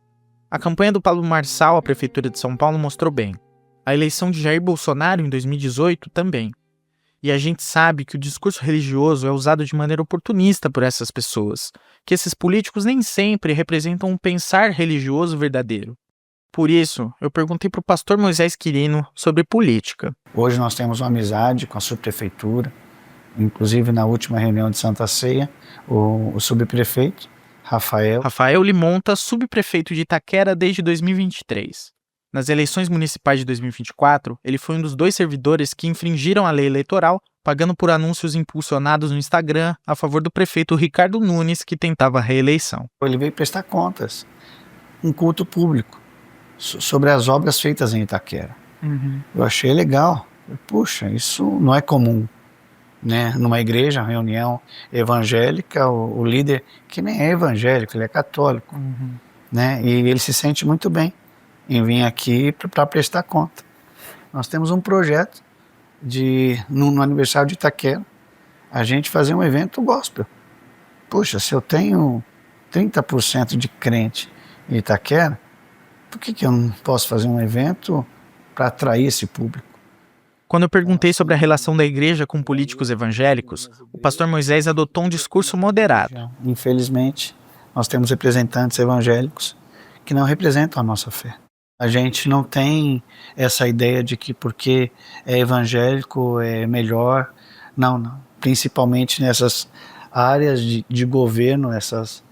A campanha do Pablo Marçal à Prefeitura de São Paulo mostrou bem. A eleição de Jair Bolsonaro em 2018 também. E a gente sabe que o discurso religioso é usado de maneira oportunista por essas pessoas, que esses políticos nem sempre representam um pensar religioso verdadeiro. Por isso, eu perguntei para o pastor Moisés Quirino sobre política. Hoje nós temos uma amizade com a subprefeitura. Inclusive, na última reunião de Santa Ceia, o subprefeito, Rafael Limonta, subprefeito de Itaquera desde 2023. Nas eleições municipais de 2024, ele foi um dos 2 servidores que infringiram a lei eleitoral, pagando por anúncios impulsionados no Instagram a favor do prefeito Ricardo Nunes, que tentava a reeleição. Ele veio prestar contas, um culto público, sobre as obras feitas em Itaquera. Eu achei legal. Puxa, isso não é comum. Né? Numa igreja, reunião evangélica, o líder, que nem é evangélico, ele é católico, né? E ele se sente muito bem em vir aqui para prestar conta. Nós temos um projeto no aniversário de Itaquera, a gente fazer um evento gospel. Puxa, se eu tenho 30% de crente em Itaquera, por que eu não posso fazer um evento para atrair esse público? Quando eu perguntei sobre a relação da igreja com políticos evangélicos, o pastor Moisés adotou um discurso moderado. Infelizmente, nós temos representantes evangélicos que não representam a nossa fé. A gente não tem essa ideia de que porque é evangélico é melhor. Não. Principalmente nessas áreas de governo, essas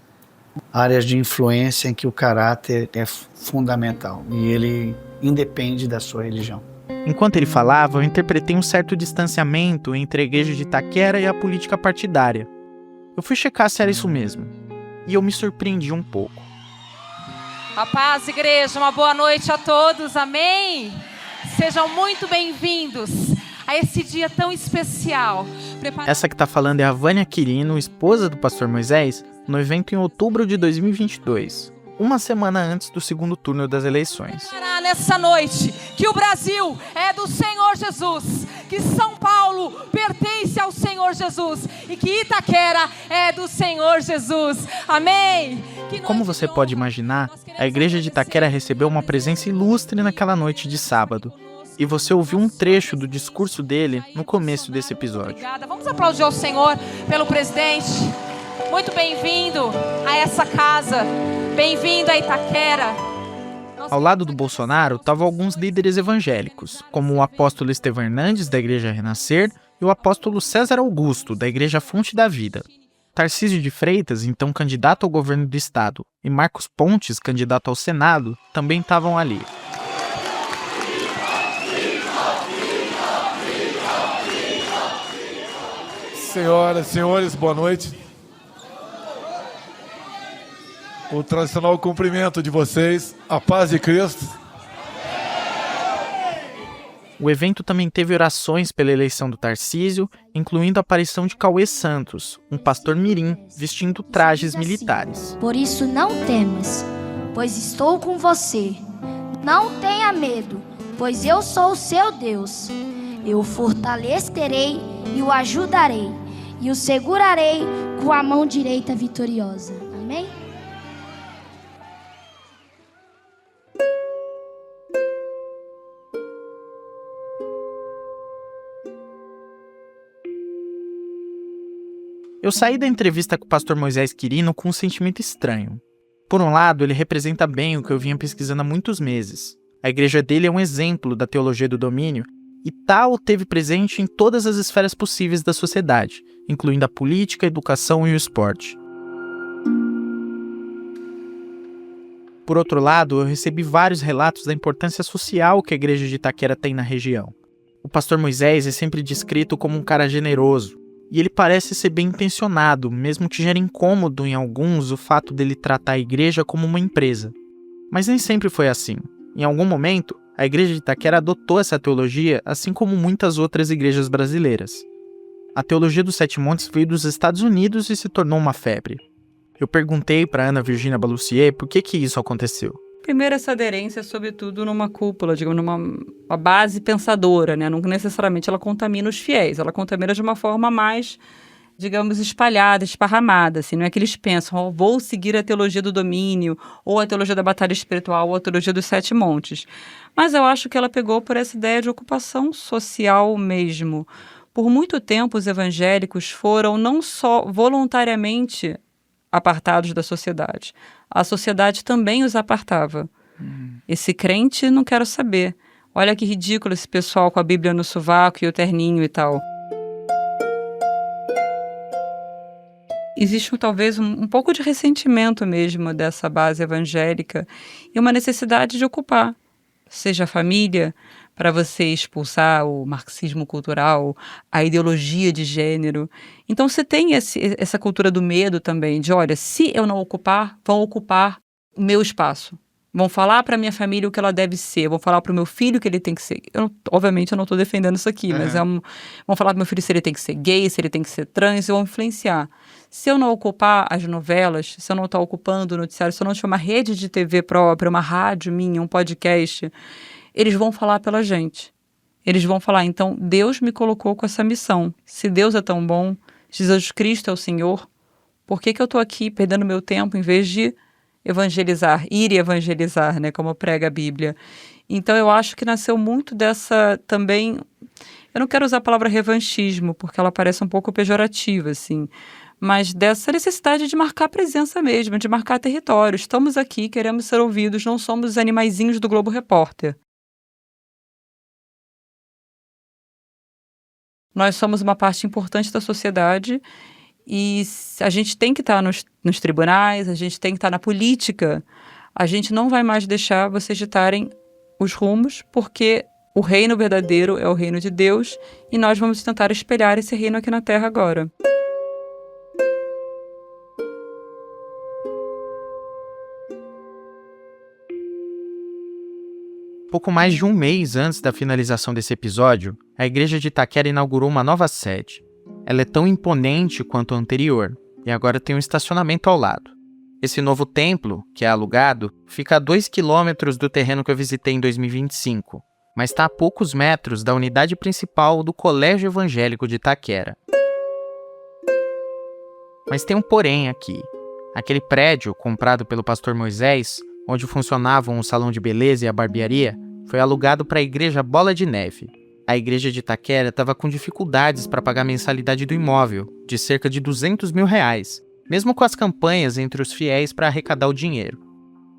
áreas de influência em que o caráter é fundamental e ele independe da sua religião. Enquanto ele falava, eu interpretei um certo distanciamento entre a igreja de Itaquera e a política partidária. Eu fui checar se era isso mesmo, e eu me surpreendi um pouco. A paz, igreja, uma boa noite a todos, amém? Sejam muito bem-vindos a esse dia tão especial. Essa que tá falando é a Vânia Quirino, esposa do pastor Moisés, no evento em outubro de 2022. Uma semana antes do segundo turno das eleições. Nessa noite, que o Brasil é do Senhor Jesus, que São Paulo pertence ao Senhor Jesus e que Itaquera é do Senhor Jesus. Amém? Como você pode imaginar, a igreja de Itaquera recebeu uma presença ilustre naquela noite de sábado. E você ouviu um trecho do discurso dele no começo desse episódio. Obrigada. Vamos aplaudir ao Senhor pelo presidente. Muito bem-vindo a essa casa. Bem-vindo a Itaquera. Ao lado do Bolsonaro estavam alguns líderes evangélicos, como o apóstolo Estevão Hernandes, da Igreja Renascer, e o apóstolo César Augusto, da Igreja Fonte da Vida. Tarcísio de Freitas, então candidato ao governo do estado, e Marcos Pontes, candidato ao Senado, também estavam ali. Senhoras e senhores, boa noite. O tradicional cumprimento de vocês, a paz de Cristo. O evento também teve orações pela eleição do Tarcísio, incluindo a aparição de Cauê Santos, um pastor mirim vestindo trajes militares. Por isso não temas, pois estou com você. Não tenha medo, pois eu sou o seu Deus. Eu o fortalecerei e o ajudarei, e o segurarei com a mão direita vitoriosa. Amém? Eu saí da entrevista com o pastor Moisés Quirino com um sentimento estranho. Por um lado, ele representa bem o que eu vinha pesquisando há muitos meses. A igreja dele é um exemplo da teologia do domínio e tal teve presente em todas as esferas possíveis da sociedade, incluindo a política, a educação e o esporte. Por outro lado, eu recebi vários relatos da importância social que a igreja de Itaquera tem na região. O pastor Moisés é sempre descrito como um cara generoso, e ele parece ser bem intencionado, mesmo que gere incômodo em alguns o fato dele tratar a igreja como uma empresa. Mas nem sempre foi assim. Em algum momento, a igreja de Itaquera adotou essa teologia, assim como muitas outras igrejas brasileiras. A teologia dos Sete Montes veio dos Estados Unidos e se tornou uma febre. Eu perguntei para Ana Virgínia Balussier por que isso aconteceu. Primeiro, essa aderência, sobretudo, numa cúpula, digamos, numa base pensadora, né? Não necessariamente ela contamina os fiéis, ela contamina de uma forma mais, digamos, espalhada, esparramada, assim. Não é que eles pensam, vou seguir a teologia do domínio, ou a teologia da batalha espiritual, ou a teologia dos Sete Montes. Mas eu acho que ela pegou por essa ideia de ocupação social mesmo. Por muito tempo, os evangélicos foram não só voluntariamente apartados da sociedade. A sociedade também os apartava. Esse crente, não quero saber. Olha que ridículo esse pessoal com a Bíblia no sovaco e o terninho e tal. Existe talvez um pouco de ressentimento mesmo dessa base evangélica e uma necessidade de ocupar, seja a família, para você expulsar o marxismo cultural, a ideologia de gênero. Então você tem essa cultura do medo também, de olha, se eu não ocupar, vão ocupar o meu espaço. Vão falar para minha família o que ela deve ser, vão falar para o meu filho o que ele tem que ser. Obviamente eu não estou defendendo isso aqui, mas vão falar para o meu filho se ele tem que ser gay, se ele tem que ser trans, vão influenciar. Se eu não ocupar as novelas, se eu não estou ocupando o noticiário, se eu não tiver uma rede de TV própria, uma rádio minha, um podcast, eles vão falar pela gente. Eles vão falar, então, Deus me colocou com essa missão. Se Deus é tão bom, Jesus Cristo é o Senhor, por que eu estou aqui perdendo meu tempo em vez de evangelizar, ir e evangelizar, né, como prega a Bíblia? Então, eu acho que nasceu muito dessa também... Eu não quero usar a palavra revanchismo, porque ela parece um pouco pejorativa, assim, mas dessa necessidade de marcar presença mesmo, de marcar território. Estamos aqui, queremos ser ouvidos, não somos os animaizinhos do Globo Repórter. Nós somos uma parte importante da sociedade e a gente tem que estar nos tribunais, a gente tem que estar na política. A gente não vai mais deixar vocês ditarem os rumos, porque o reino verdadeiro é o reino de Deus e nós vamos tentar espelhar esse reino aqui na Terra agora. Pouco mais de um mês antes da finalização desse episódio, a igreja de Itaquera inaugurou uma nova sede. Ela é tão imponente quanto a anterior, e agora tem um estacionamento ao lado. Esse novo templo, que é alugado, fica a 2 quilômetros do terreno que eu visitei em 2025, mas está a poucos metros da unidade principal do Colégio Evangélico de Itaquera. Mas tem um porém aqui. Aquele prédio comprado pelo pastor Moisés, onde funcionavam o salão de beleza e a barbearia, foi alugado para a igreja Bola de Neve. A igreja de Itaquera estava com dificuldades para pagar a mensalidade do imóvel, de cerca de R$200 mil, mesmo com as campanhas entre os fiéis para arrecadar o dinheiro.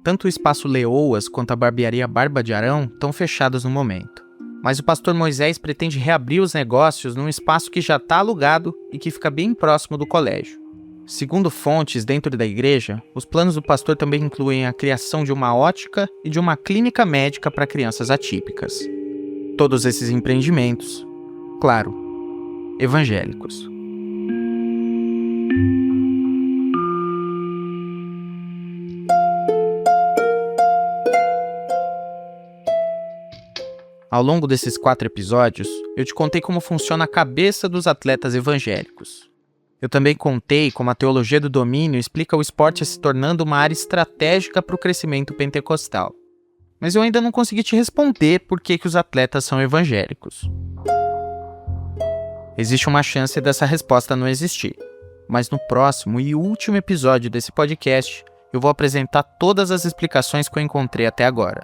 Tanto o espaço Leoas quanto a barbearia Barba de Arão estão fechados no momento. Mas o pastor Moisés pretende reabrir os negócios num espaço que já está alugado e que fica bem próximo do colégio. Segundo fontes dentro da igreja, os planos do pastor também incluem a criação de uma ótica e de uma clínica médica para crianças atípicas. Todos esses empreendimentos, claro, evangélicos. Ao longo desses 4 episódios, eu te contei como funciona a cabeça dos atletas evangélicos. Eu também contei como a teologia do domínio explica o esporte se tornando uma área estratégica para o crescimento pentecostal. Mas eu ainda não consegui te responder por que os atletas são evangélicos. existe uma chance dessa resposta não existir. Mas no próximo e último episódio desse podcast, eu vou apresentar todas as explicações que eu encontrei até agora.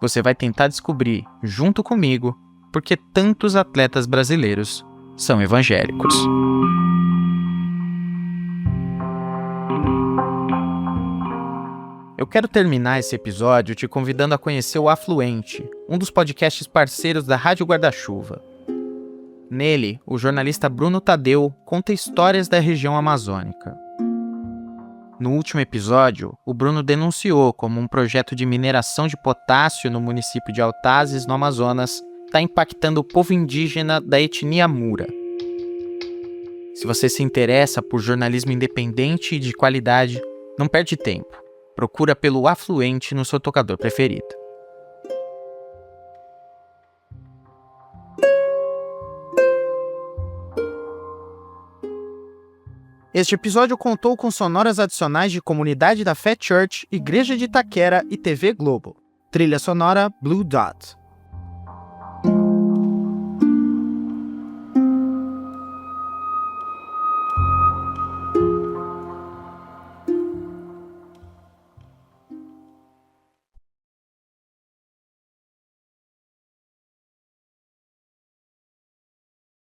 Você vai tentar descobrir, junto comigo, por que tantos atletas brasileiros são evangélicos. Eu quero terminar esse episódio te convidando a conhecer o Afluente, um dos podcasts parceiros da Rádio Guarda-Chuva. Nele, o jornalista Bruno Tadeu conta histórias da região amazônica. No último episódio, o Bruno denunciou como um projeto de mineração de potássio no município de Altazes, no Amazonas, está impactando o povo indígena da etnia Mura. Se você se interessa por jornalismo independente e de qualidade, não perde tempo. Procura pelo Afluente no seu tocador preferido. Este episódio contou com sonoras adicionais de Comunidade da Fé Church, Igreja de Itaquera e TV Globo. Trilha sonora Blue Dot.